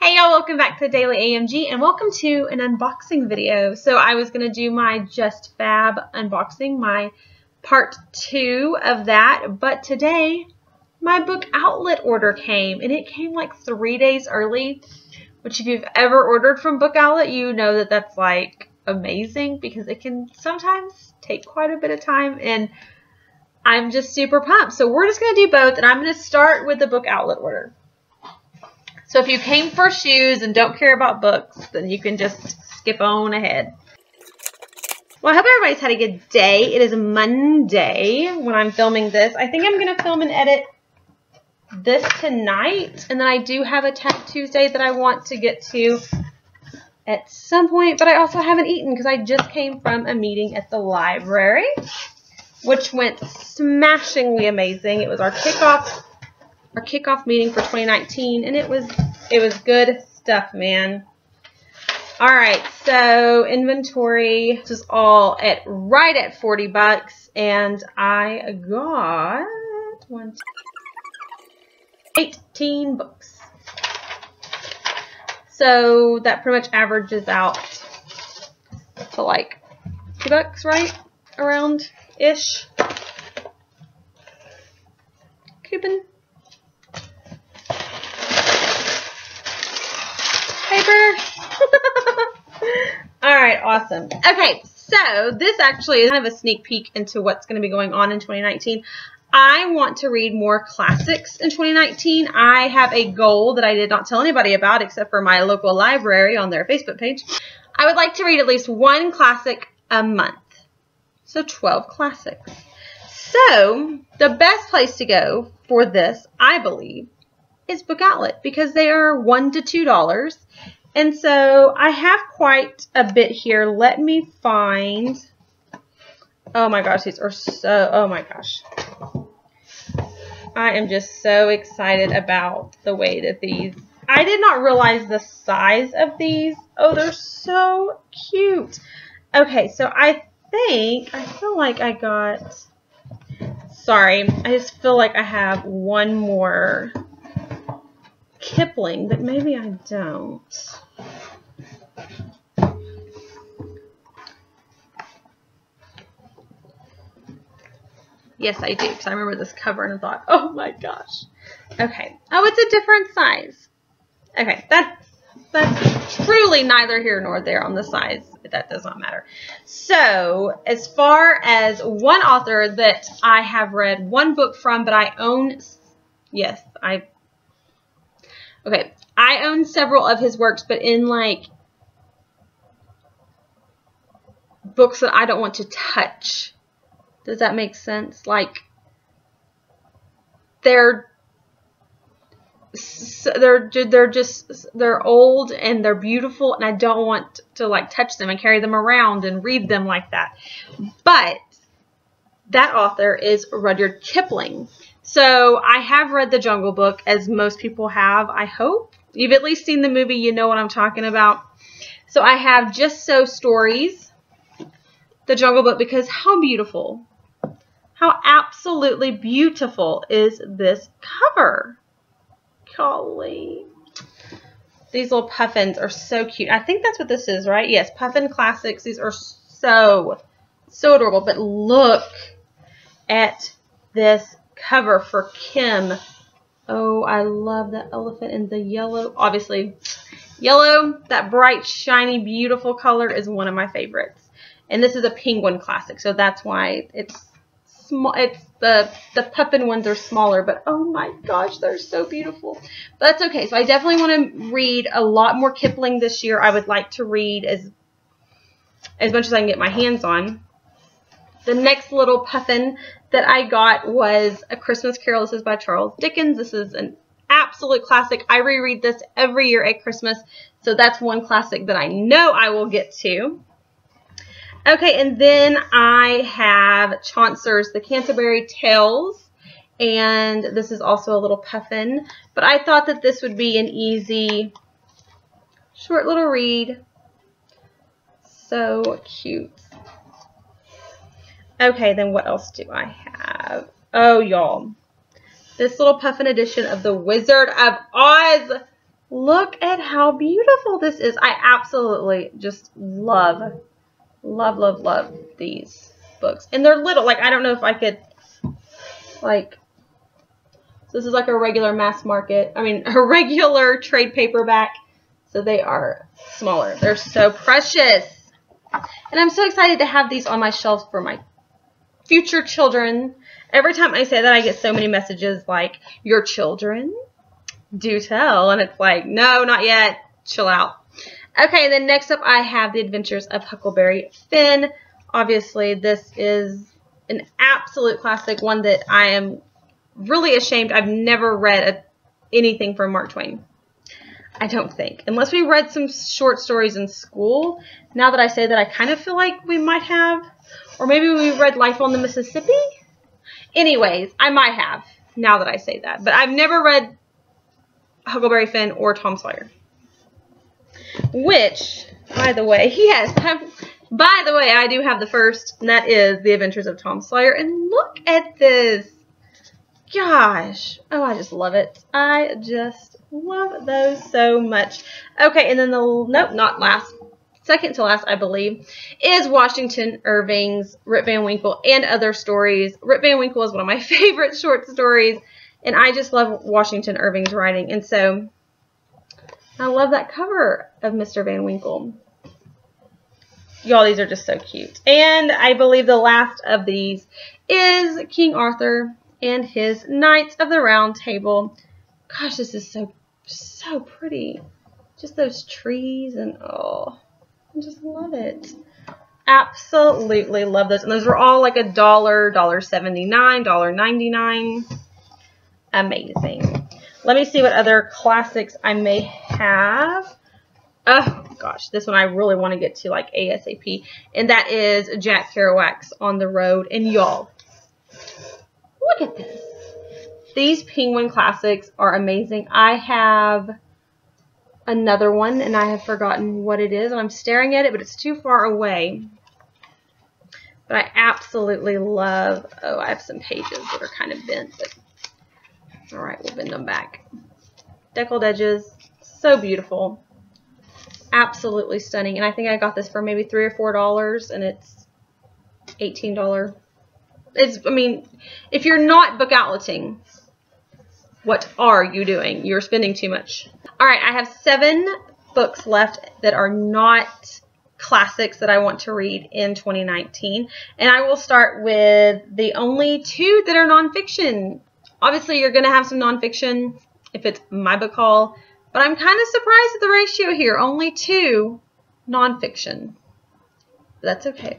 Hey y'all, welcome back to Daily AMG and welcome to an unboxing video. So I was going to do my JustFab unboxing, my part 2 of that, but today my book outlet order came and it came like 3 days early, which if you've ever ordered from book outlet, you know that that's like amazing because it can sometimes take quite a bit of time and I'm just super pumped. So we're just going to do both and I'm going to start with the book outlet order. So if you came for shoes and don't care about books, then you can just skip on ahead. Well, I hope everybody's had a good day. It is Monday when I'm filming this. I think I'm going to film and edit this tonight. And then I do have a Tech Tuesday that I want to get to at some point. But I also haven't eaten because I just came from a meeting at the library, which went smashingly amazing. It was our kickoff meeting for 2019, and it was good stuff, man. All right, so inventory, this is all right at 40 bucks, and I got 18 books. So that pretty much averages out to like $2, right? Around ish. Coupon. Alright, awesome. Okay, so this actually is kind of a sneak peek into what's going to be going on in 2019. I want to read more classics in 2019. I have a goal that I did not tell anybody about except for my local library on their Facebook page. I would like to read at least one classic a month. So 12 classics. So the best place to go for this, I believe, is Book Outlet because they are $1 to $2. And so I have quite a bit here. Let me find. Oh my gosh, these are so, oh my gosh. I am just so excited about the way that these, I did not realize the size of these. Oh, they're so cute. Okay, so I feel like I got, sorry, I just feel like I have one more Kipling, but maybe I don't. Yes, I do, because I remember this cover and I thought, oh my gosh. Okay. Oh, it's a different size. Okay, that's truly neither here nor there on the size. That does not matter. So, as far as one author that I have read one book from, but I own, yes, okay, I own several of his works, but in like books that I don't want to touch. Does that make sense? Like they're old and they're beautiful and I don't want to like touch them and carry them around and read them like that. But that author is Rudyard Kipling. So I have read The Jungle Book, as most people have, I hope. You've at least seen the movie, you know what I'm talking about. So I have Just So Stories, The Jungle Book, because how beautiful, how absolutely beautiful is this cover. Golly. These little puffins are so cute. I think that's what this is, right? Yes, Puffin Classics. These are so adorable. But look at this cover for Kim. Oh, I love that elephant in the yellow. Obviously, yellow, that bright, shiny, beautiful color is one of my favorites. And this is a penguin classic, so that's why it's small. It's the puffin ones are smaller, but oh my gosh, they're so beautiful. But that's okay. So I definitely want to read a lot more Kipling this year. I would like to read as much as I can get my hands on. The next little puffin that I got was A Christmas Carol. This is by Charles Dickens. This is an absolute classic. I reread this every year at Christmas. So that's one classic that I know I will get to. Okay, and then I have Chaucer's The Canterbury Tales. And this is also a little puffin. But I thought that this would be an easy, short little read. So cute. Okay, then what else do I have? Oh, y'all. This little puffin edition of The Wizard of Oz. Look at how beautiful this is. I absolutely just love these books. And they're little. Like, I don't know if I could, like, so this is like a regular mass market. I mean, a regular trade paperback. So they are smaller. They're so precious. And I'm so excited to have these on my shelves for my future children. Every time I say that, I get so many messages like, your children? Do tell. And it's like, no, not yet. Chill out. Okay, then next up I have The Adventures of Huckleberry Finn. Obviously, this is an absolute classic, one that I am really ashamed I've never read anything from Mark Twain. I don't think. Unless we read some short stories in school. Now that I say that, I kind of feel like we might have. Or maybe we read Life on the Mississippi. Anyways, I might have, now that I say that. But I've never read Huckleberry Finn or Tom Sawyer. Which, by the way, yes, by the way, I do have the first, and that is The Adventures of Tom Sawyer. And look at this. Gosh. Oh, I just love it. I just love those so much. Okay, and then not last. Second to last, I believe, is Washington Irving's Rip Van Winkle and Other Stories. Rip Van Winkle is one of my favorite short stories, and I just love Washington Irving's writing. And so I love that cover of Mr. Van Winkle. Y'all, these are just so cute. And I believe the last of these is King Arthur and his Knights of the Round Table. Gosh, this is so pretty. Just those trees and oh, I just love it. Absolutely love those. And those were all like $1, $1.79, $1.99. Amazing. Let me see what other classics I may have. Oh gosh, this one I really want to get to like ASAP. And that is Jack Kerouac's On the Road. And y'all, look at this. These Penguin classics are amazing. I have another one, and I have forgotten what it is. And I'm staring at it, but it's too far away. But I absolutely love... Oh, I have some pages that are kind of bent. But all right, we'll bend them back. Deckled edges. So beautiful. Absolutely stunning. And I think I got this for maybe $3 or $4, and it's $18. I mean, if you're not book outleting, what are you doing? You're spending too much. All right, I have 7 books left that are not classics that I want to read in 2019. And I will start with the only 2 that are nonfiction. Obviously, you're going to have some nonfiction if it's my book haul. But I'm kind of surprised at the ratio here. Only 2 nonfiction. That's okay.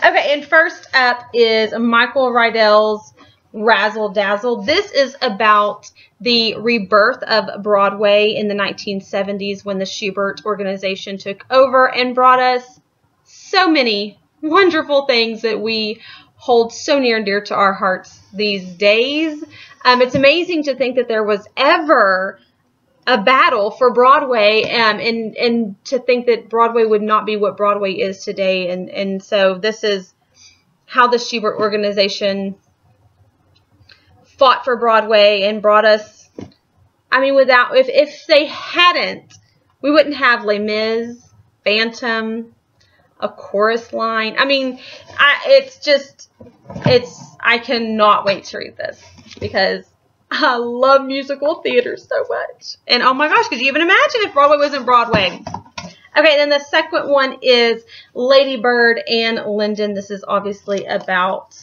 Okay, and first up is Michael Rydell's Razzle Dazzle. This is about the rebirth of Broadway in the 1970s when the Schubert organization took over and brought us so many wonderful things that we hold so near and dear to our hearts these days. It's amazing to think that there was ever a battle for Broadway, and to think that Broadway would not be what Broadway is today. And so this is how the Schubert organization fought for Broadway and brought us, I mean, if they hadn't, we wouldn't have Les Mis, Phantom, A Chorus Line. I mean, I cannot wait to read this because I love musical theater so much. And oh my gosh, could you even imagine if Broadway wasn't Broadway? Okay, then the second one is Lady Bird and Lyndon. This is obviously about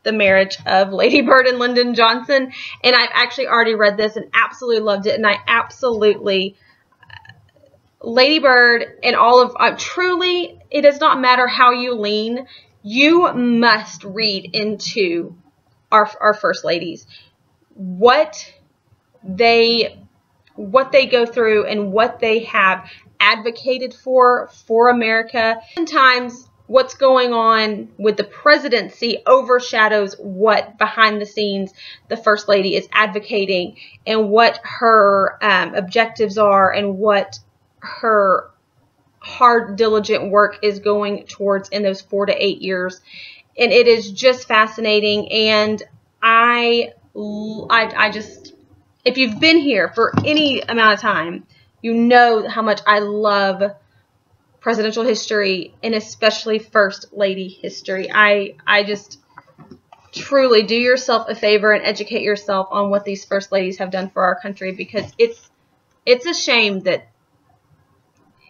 the marriage of Lady Bird and Lyndon Johnson. And I've actually already read this and absolutely loved it. And I absolutely, Lady Bird and all of, truly, it does not matter how you lean. You must read into our first ladies. What they go through and what they have advocated for America. Sometimes what's going on with the presidency overshadows what behind the scenes the First Lady is advocating and what her objectives are and what her hard, diligent work is going towards in those 4 to 8 years. And it is just fascinating, and I if you've been here for any amount of time, you know how much I love presidential history and especially First Lady history. I just truly do yourself a favor and educate yourself on what these First Ladies have done for our country, because it's a shame that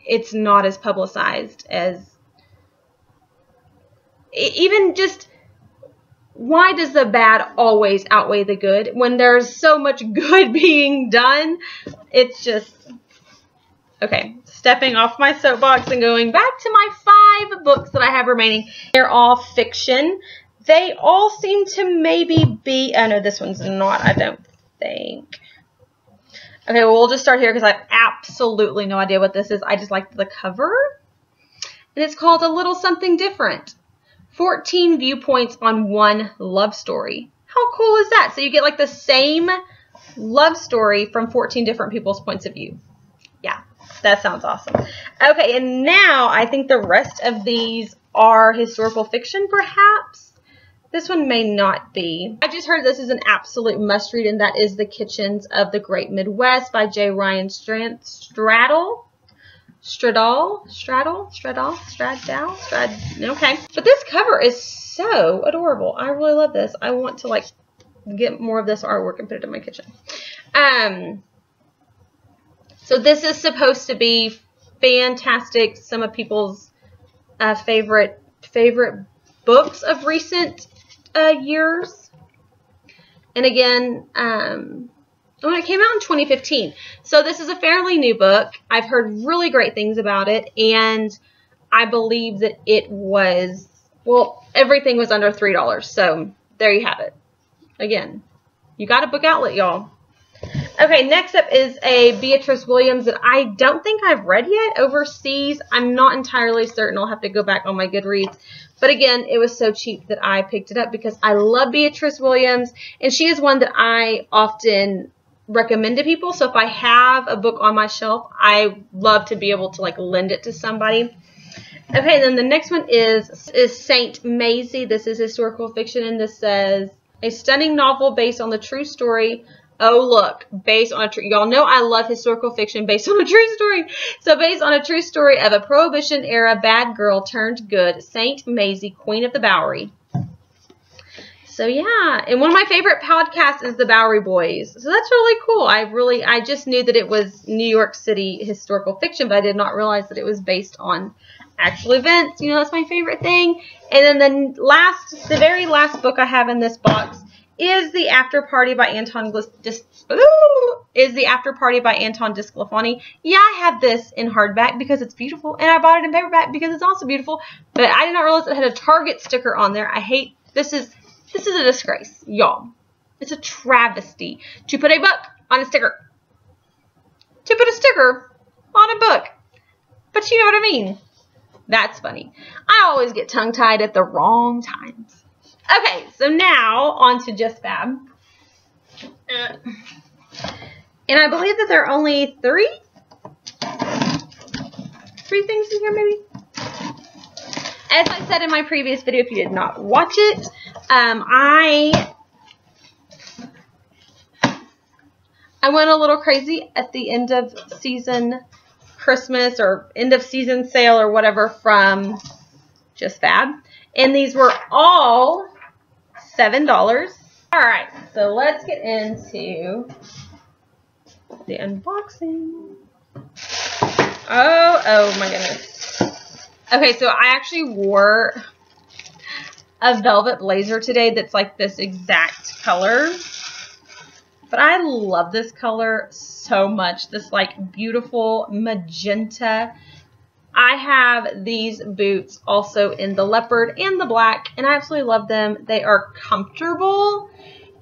it's not as publicized as, even just, why does the bad always outweigh the good when there's so much good being done? It's just, okay, stepping off my soapbox and going back to my 5 books that I have remaining. They're all fiction. They all seem to maybe be, oh no, this one's not, I don't think. Okay, well, we'll just start here because I have absolutely no idea what this is. I just like the cover. And it's called A Little Something Different. 14 viewpoints on one love story. How cool is that? So you get like the same love story from 14 different people's points of view. Yeah, that sounds awesome. Okay, and now I think the rest of these are historical fiction, perhaps. This one may not be. I just heard this is an absolute must-read, and that is The Kitchens of the Great Midwest by J. Ryan Stradall. Okay. But this cover is so adorable. I really love this. I want to like get more of this artwork and put it in my kitchen. So this is supposed to be fantastic. Some of people's favorite books of recent years. And again, when it came out in 2015. So this is a fairly new book. I've heard really great things about it, and I believe that it was, well, everything was under $3. So there you have it. Again, you got a book outlet, y'all. Okay, next up is a Beatrice Williams that I don't think I've read yet, Overseas. I'm not entirely certain. I'll have to go back on my Goodreads. But again, it was so cheap that I picked it up because I love Beatrice Williams, and she is one that I often recommend to people. So if I have a book on my shelf, I love to be able to like lend it to somebody. Okay, then the next one is Saint Maisie. This is historical fiction, and this says, a stunning novel based on the true story. Oh, look, based on a true, y'all know I love historical fiction based on a true story. So based on a true story of a Prohibition era bad girl turned good, Saint Maisie, Queen of the Bowery. So yeah, and one of my favorite podcasts is the Bowery Boys. So that's really cool. I just knew that it was New York City historical fiction, but I did not realize that it was based on actual events. You know, that's my favorite thing. And then the very last book I have in this box is The After Party by Anton Disclafani. Yeah, I have this in hardback because it's beautiful, and I bought it in paperback because it's also beautiful, but I did not realize it had a Target sticker on there. I hate, this is a disgrace, y'all. It's a travesty to put a book on a sticker. To put a sticker on a book. But you know what I mean. That's funny. I always get tongue-tied at the wrong times. Okay, so now on to JustFab. And I believe that there are only three things in here, maybe? As I said in my previous video, if you did not watch it, I went a little crazy at the end of season Christmas or end of season sale or whatever from JustFab. And these were all $7. Alright, so let's get into the unboxing. Oh my goodness. Okay, so I actually wore a velvet blazer today that's like this exact color. But I love this color so much. This like beautiful magenta. I have these boots also in the leopard and the black, and I absolutely love them. They are comfortable,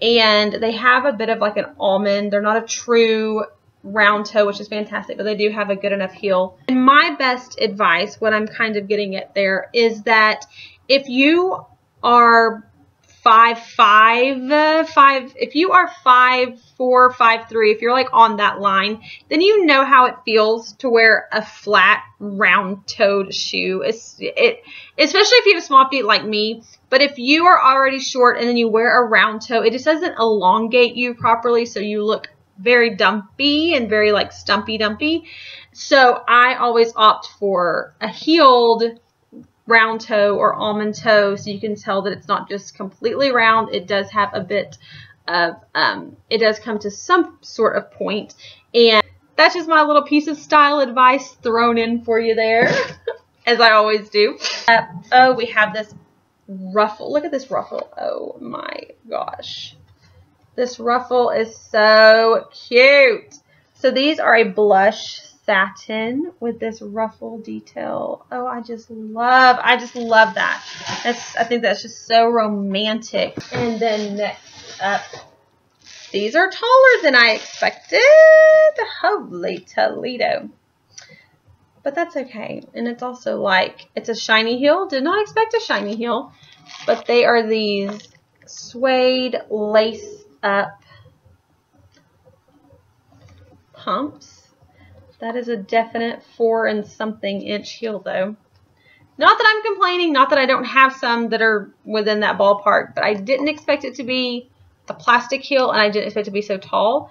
and they have a bit of like an almond. They're not a true round toe, which is fantastic, but they do have a good enough heel. And my best advice, what I'm kind of getting at there, is that if you are 5'5", if you are 5'4", 5'3", if you're like on that line, then you know how it feels to wear a flat, round-toed shoe. Especially if you have small feet like me. But if you are already short and then you wear a round toe, it just doesn't elongate you properly, so you look very dumpy and very like stumpy dumpy. So I always opt for a heeled round toe or almond toe, so you can tell that it's not just completely round. It does have a bit of, it does come to some sort of point. And that's just my little piece of style advice thrown in for you there, as I always do. Oh, we have this ruffle. Look at this ruffle. Oh my gosh. This ruffle is so cute. So these are a blush satin with this ruffle detail. Oh, I just love that. I think that's just so romantic. And then next up, these are taller than I expected. Holy Toledo. But that's okay. And it's also like, it's a shiny heel. Did not expect a shiny heel. But they are these suede lace up pumps. That is a definite 4 and something inch heel though. Not that I'm complaining, not that I don't have some that are within that ballpark, but I didn't expect it to be a plastic heel and I didn't expect it to be so tall.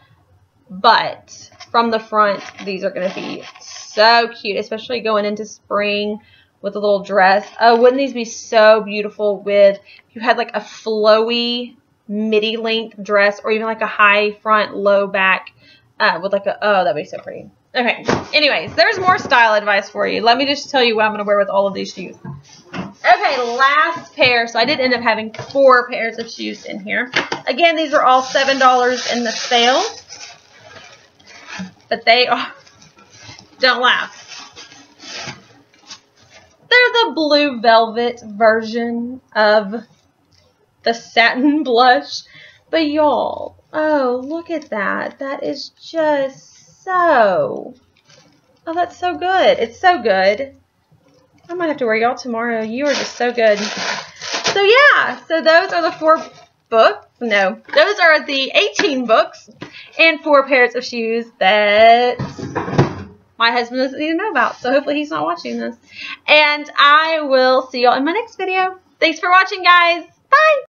But from the front, these are going to be so cute, especially going into spring with a little dress. Oh, wouldn't these be so beautiful with, if you had like a flowy midi length dress or even like a high front, low back with like a, oh, that'd be so pretty. Okay, anyways, there's more style advice for you. Let me just tell you what I'm going to wear with all of these shoes. Okay, last pair. So I did end up having 4 pairs of shoes in here. Again, these are all $7 in the sale. But they are, don't laugh. They're the blue velvet version of the satin blush. But y'all, oh, look at that. That is just so, oh, that's so good. It's so good. I might have to wear y'all tomorrow. You are just so good. So yeah, so those are the 4 books. No, those are the 18 books and 4 pairs of shoes that my husband doesn't need to know about. So hopefully he's not watching this. And I will see y'all in my next video. Thanks for watching, guys. Bye.